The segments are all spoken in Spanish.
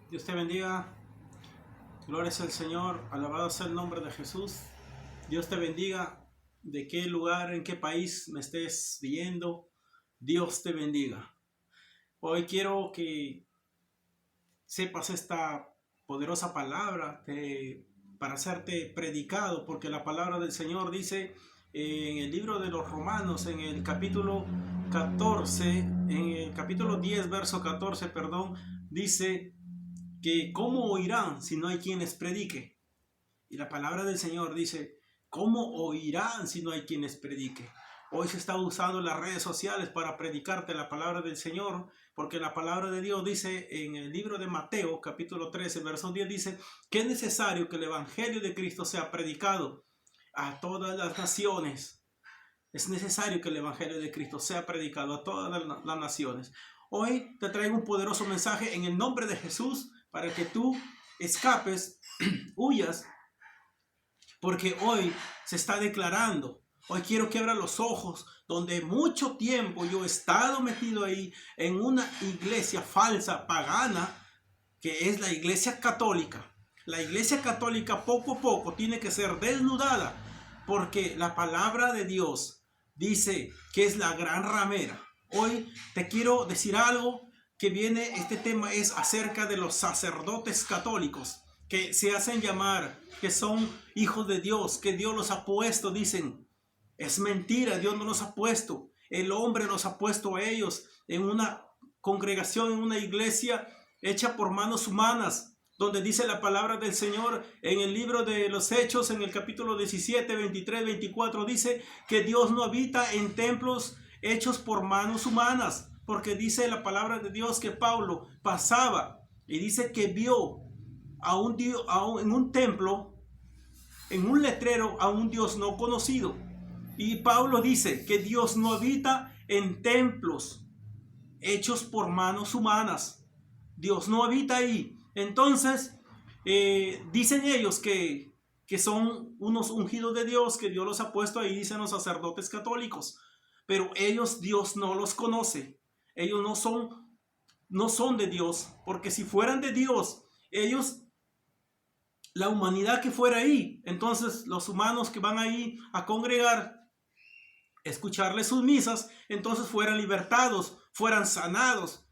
Dios te bendiga. Gloria al Señor. Alabado sea el nombre de Jesús. Dios te bendiga. De qué lugar, en qué país me estés viendo. Dios te bendiga. Hoy quiero que sepas esta poderosa palabra para hacerte predicado, porque la palabra del Señor dice en el libro de los Romanos, en el capítulo 14, en el capítulo 10, verso 14, perdón, dice que cómo oirán si no hay quien les predique. Y la palabra del Señor dice, ¿cómo oirán si no hay quien les predique? Hoy se está usando las redes sociales para predicarte la palabra del Señor, porque la palabra de Dios dice en el libro de Mateo, capítulo 13, verso 10, dice que es necesario que el evangelio de Cristo sea predicado a todas las naciones. Es necesario que el evangelio de Cristo sea predicado a todas las naciones. Hoy te traigo un poderoso mensaje en el nombre de Jesús para que tú escapes, huyas, porque hoy se está declarando. Hoy quiero que abra los ojos, donde mucho tiempo yo he estado metido ahí en una iglesia falsa, pagana, que es la iglesia católica. La iglesia católica poco a poco tiene que ser desnudada, porque la palabra de Dios dice que es la gran ramera. Hoy te quiero decir algo que viene, este tema es acerca de los sacerdotes católicos, que se hacen llamar, que son hijos de Dios, que Dios los ha puesto, dicen. Es mentira, Dios no los ha puesto. El hombre los ha puesto a ellos en una congregación, en una iglesia hecha por manos humanas, donde dice la palabra del Señor en el libro de los Hechos, en el capítulo 17, 23, 24, dice que Dios no habita en templos hechos por manos humanas, porque dice la palabra de Dios que Pablo pasaba y dice que vio en un templo, en un letrero, a un Dios no conocido. Y Pablo dice que Dios no habita en templos hechos por manos humanas. Dios no habita ahí. Entonces, dicen ellos que son unos ungidos de Dios, que Dios los ha puesto ahí, dicen los sacerdotes católicos. Pero ellos, Dios no los conoce. Ellos no son de Dios, porque si fueran de Dios, ellos, la humanidad que fuera ahí, entonces los humanos que van ahí a congregar, escucharle sus misas, entonces fueran libertados, fueran sanados,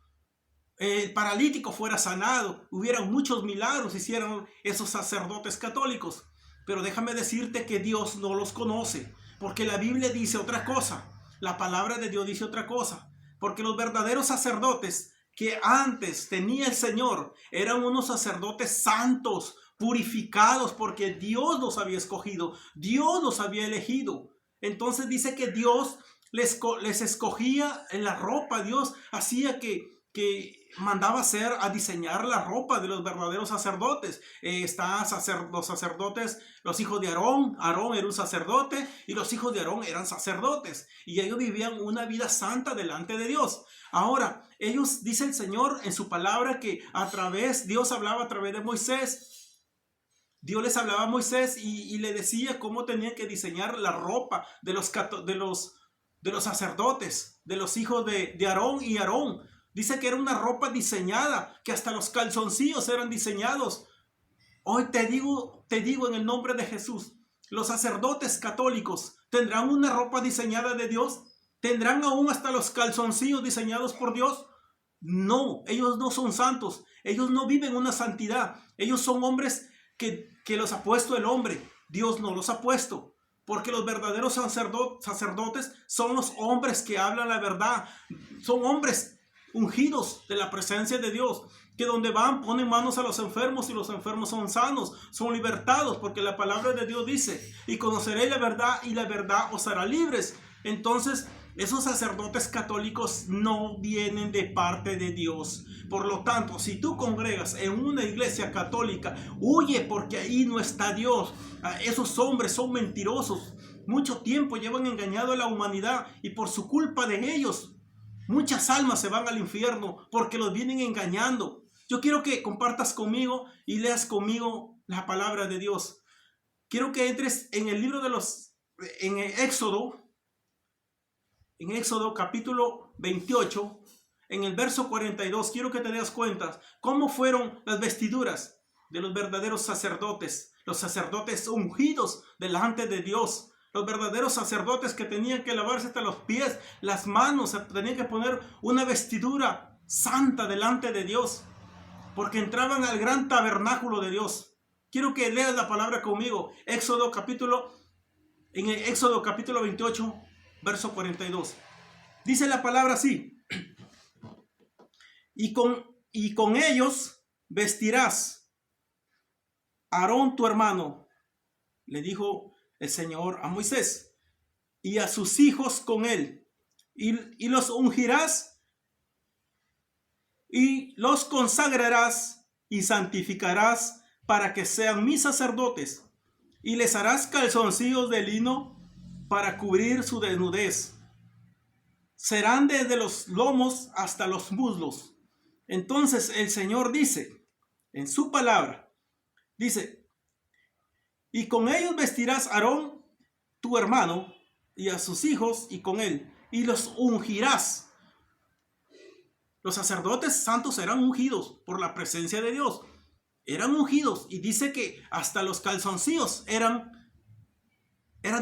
el paralítico fuera sanado, hubieran muchos milagros, hicieran esos sacerdotes católicos. Pero déjame decirte que Dios no los conoce, porque la Biblia dice otra cosa, la palabra de Dios dice otra cosa, porque los verdaderos sacerdotes que antes tenía el Señor eran unos sacerdotes santos, purificados, porque Dios los había escogido, Dios los había elegido. Entonces dice que Dios les escogía en la ropa, Dios hacía que mandaba hacer, a diseñar la ropa de los verdaderos sacerdotes. Los sacerdotes, los hijos de Aarón. Aarón era un sacerdote y los hijos de Aarón eran sacerdotes. Y ellos vivían una vida santa delante de Dios. Ahora, ellos, dice el Señor en su palabra, que Dios hablaba a través de Moisés. Dios les hablaba a Moisés y le decía cómo tenían que diseñar la ropa de los sacerdotes, de los hijos de Aarón y Aarón. Dice que era una ropa diseñada, que hasta los calzoncillos eran diseñados. Hoy te digo en el nombre de Jesús, los sacerdotes católicos tendrán una ropa diseñada de Dios, tendrán aún hasta los calzoncillos diseñados por Dios. No, ellos no son santos, ellos no viven una santidad, ellos son hombres que los ha puesto el hombre, Dios no los ha puesto. Porque los verdaderos sacerdotes son los hombres que hablan la verdad, son hombres ungidos de la presencia de Dios, que donde van ponen manos a los enfermos y los enfermos son sanos, son libertados, porque la palabra de Dios dice, y conoceréis la verdad y la verdad os hará libres. Entonces, esos sacerdotes católicos no vienen de parte de Dios. Por lo tanto, si tú congregas en una iglesia católica, huye, porque ahí no está Dios. Esos hombres son mentirosos. Mucho tiempo llevan engañado a la humanidad y por su culpa de ellos, muchas almas se van al infierno porque los vienen engañando. Yo quiero que compartas conmigo y leas conmigo la palabra de Dios. Quiero que entres en el libro en Éxodo capítulo 28, en el verso 42, quiero que te des cuenta cómo fueron las vestiduras de los verdaderos sacerdotes, los sacerdotes ungidos delante de Dios, los verdaderos sacerdotes que tenían que lavarse hasta los pies, las manos, tenían que poner una vestidura santa delante de Dios, porque entraban al gran tabernáculo de Dios. Quiero que leas la palabra conmigo, Éxodo capítulo 28, verso 42. Dice la palabra así: y con ellos vestirás Aarón tu hermano, le dijo el Señor a Moisés, y a sus hijos con él, y los ungirás y los consagrarás y santificarás para que sean mis sacerdotes, y les harás calzoncillos de lino para cubrir su desnudez. Serán desde los lomos hasta los muslos. Entonces el Señor dice en su palabra, dice: y con ellos vestirás a Aarón tu hermano y a sus hijos y con él, y los ungirás. Los sacerdotes santos eran ungidos por la presencia de Dios. Eran ungidos, y dice que hasta los calzoncillos eran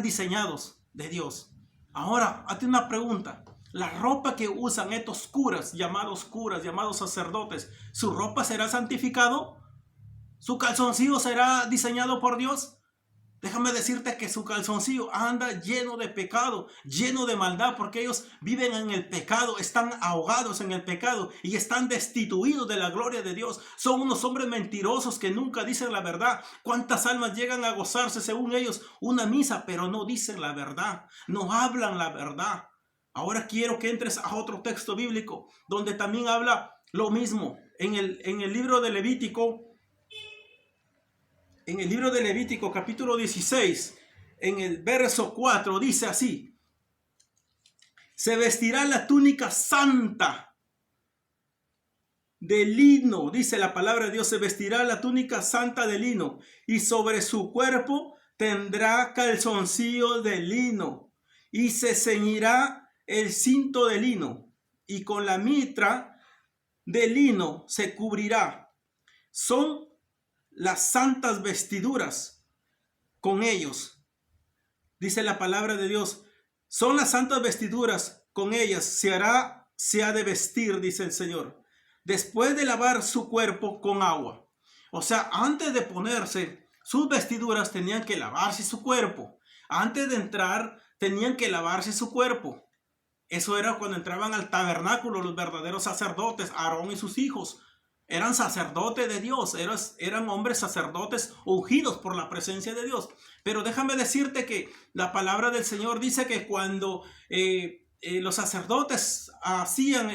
diseñados de Dios. Ahora, hazte una pregunta. La ropa que usan estos curas, llamados sacerdotes, ¿su ropa será santificado? ¿Su calzoncillo será diseñado por Dios? Déjame decirte que su calzoncillo anda lleno de pecado, lleno de maldad, porque ellos viven en el pecado, están ahogados en el pecado y están destituidos de la gloria de Dios. Son unos hombres mentirosos que nunca dicen la verdad. ¿Cuántas almas llegan a gozarse, según ellos, una misa, pero no dicen la verdad, no hablan la verdad? Ahora quiero que entres a otro texto bíblico donde también habla lo mismo. En el libro de Levítico, capítulo 16, en el verso 4, dice así: se vestirá la túnica santa de lino, dice la palabra de Dios, se vestirá la túnica santa de lino, y sobre su cuerpo tendrá calzoncillos de lino, y se ceñirá el cinto de lino, y con la mitra de lino se cubrirá. Son las santas vestiduras con ellos, dice la palabra de Dios. Son las santas vestiduras, con ellas se ha de vestir, dice el Señor, después de lavar su cuerpo con agua. O sea, antes de ponerse sus vestiduras tenían que lavarse su cuerpo. Antes de entrar tenían que lavarse su cuerpo. Eso era cuando entraban al tabernáculo los verdaderos sacerdotes, Aarón y sus hijos. Eran sacerdotes de Dios, eran hombres sacerdotes ungidos por la presencia de Dios. Pero déjame decirte que la palabra del Señor dice que cuando los sacerdotes hacían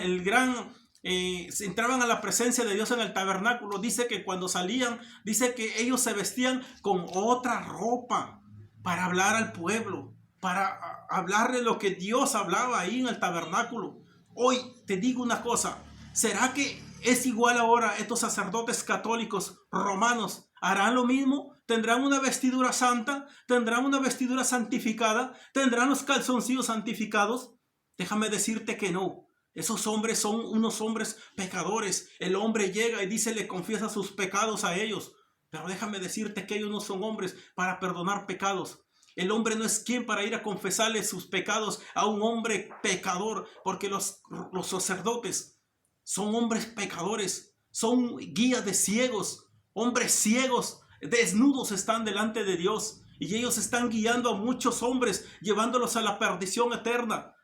entraban a la presencia de Dios en el tabernáculo, dice que cuando salían, dice que ellos se vestían con otra ropa para hablar al pueblo, para hablarle lo que Dios hablaba ahí en el tabernáculo. Hoy te digo una cosa, ¿será que es igual ahora estos sacerdotes católicos romanos? ¿Harán lo mismo? ¿Tendrán una vestidura santa? ¿Tendrán una vestidura santificada? ¿Tendrán los calzoncillos santificados? Déjame decirte que no. Esos hombres son unos hombres pecadores. El hombre llega y dice, le confiesa sus pecados a ellos. Pero déjame decirte que ellos no son hombres para perdonar pecados. El hombre no es quien para ir a confesarle sus pecados a un hombre pecador, porque los sacerdotes son hombres pecadores, son guías de ciegos, hombres ciegos, desnudos están delante de Dios, y ellos están guiando a muchos hombres, llevándolos a la perdición eterna,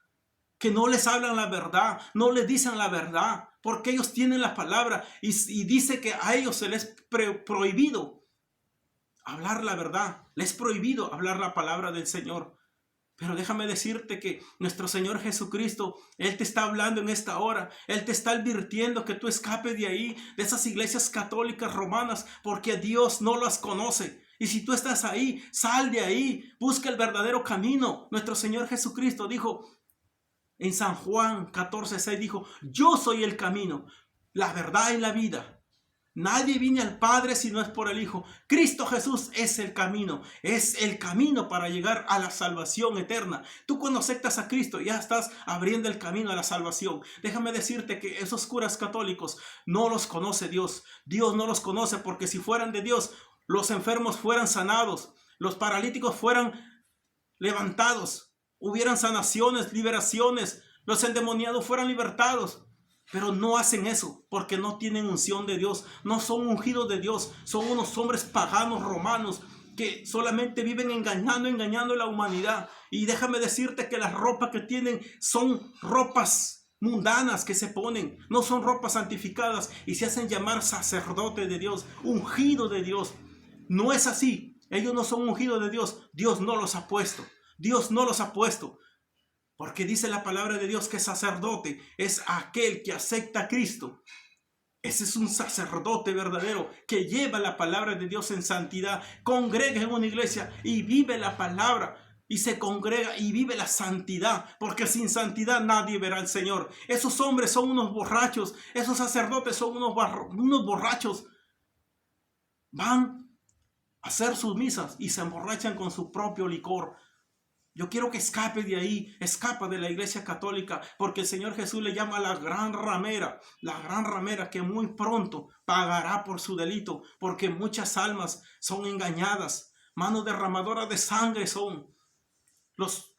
que no les hablan la verdad, no les dicen la verdad, porque ellos tienen la palabra, y dice que a ellos se les prohibido hablar la verdad, les es prohibido hablar la palabra del Señor. Pero déjame decirte que nuestro Señor Jesucristo, Él te está hablando en esta hora. Él te está advirtiendo que tú escapes de ahí, de esas iglesias católicas romanas, porque Dios no las conoce. Y si tú estás ahí, sal de ahí, busca el verdadero camino. Nuestro Señor Jesucristo dijo en San Juan 14:6, dijo: yo soy el camino, la verdad y la vida. Nadie viene al Padre si no es por el Hijo. Cristo Jesús es el camino para llegar a la salvación eterna. Tú cuando aceptas a Cristo ya estás abriendo el camino a la salvación. Déjame decirte que esos curas católicos no los conoce Dios. Dios no los conoce, porque si fueran de Dios, los enfermos fueran sanados, los paralíticos fueran levantados, hubieran sanaciones, liberaciones, los endemoniados fueran libertados. Pero no hacen eso porque no tienen unción de Dios, no son ungidos de Dios, son unos hombres paganos romanos que solamente viven engañando a la humanidad. Y déjame decirte que las ropas que tienen son ropas mundanas que se ponen, no son ropas santificadas, y se hacen llamar sacerdotes de Dios, ungidos de Dios. No es así, ellos no son ungidos de Dios, Dios no los ha puesto, Dios no los ha puesto. Porque dice la palabra de Dios que sacerdote es aquel que acepta a Cristo. Ese es un sacerdote verdadero que lleva la palabra de Dios en santidad, congrega en una iglesia y vive la palabra, y se congrega y vive la santidad, porque sin santidad nadie verá al Señor. Esos hombres son unos borrachos, esos sacerdotes son unos borrachos. Van a hacer sus misas y se emborrachan con su propio licor. Yo quiero que escape de ahí, escapa de la iglesia católica, porque el Señor Jesús le llama la gran ramera que muy pronto pagará por su delito, porque muchas almas son engañadas, manos derramadoras de sangre son los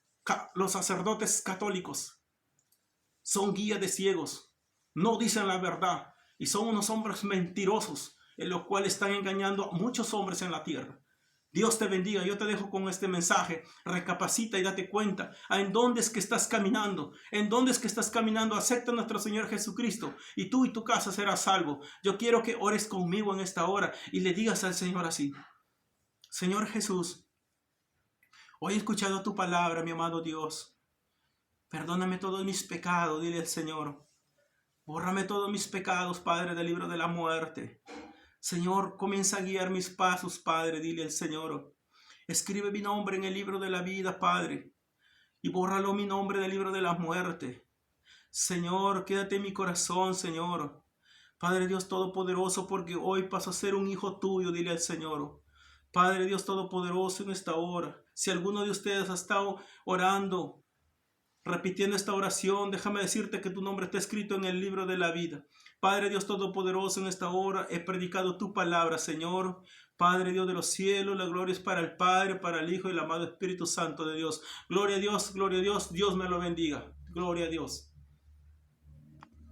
sacerdotes católicos, son guía de ciegos, no dicen la verdad y son unos hombres mentirosos, en los cuales están engañando a muchos hombres en la tierra. Dios te bendiga. Yo te dejo con este mensaje. Recapacita y date cuenta. ¿En dónde es que estás caminando? ¿En dónde es que estás caminando? Acepta a nuestro Señor Jesucristo y tú y tu casa serás salvo. Yo quiero que ores conmigo en esta hora y le digas al Señor así: Señor Jesús, hoy he escuchado tu palabra, mi amado Dios. Perdóname todos mis pecados, dile al Señor. Bórrame todos mis pecados, Padre, del libro de la muerte. Señor, comienza a guiar mis pasos, Padre, dile al Señor. Escribe mi nombre en el libro de la vida, Padre, y bórralo mi nombre del libro de la muerte. Señor, quédate en mi corazón, Señor. Padre Dios Todopoderoso, porque hoy paso a ser un hijo tuyo, dile al Señor. Padre Dios Todopoderoso, en esta hora, si alguno de ustedes ha estado orando, repitiendo esta oración, déjame decirte que tu nombre está escrito en el libro de la vida. Padre Dios Todopoderoso, en esta hora he predicado tu palabra, Señor. Padre Dios de los cielos, la gloria es para el Padre, para el Hijo y el amado Espíritu Santo de Dios. Gloria a Dios, Dios me lo bendiga. Gloria a Dios.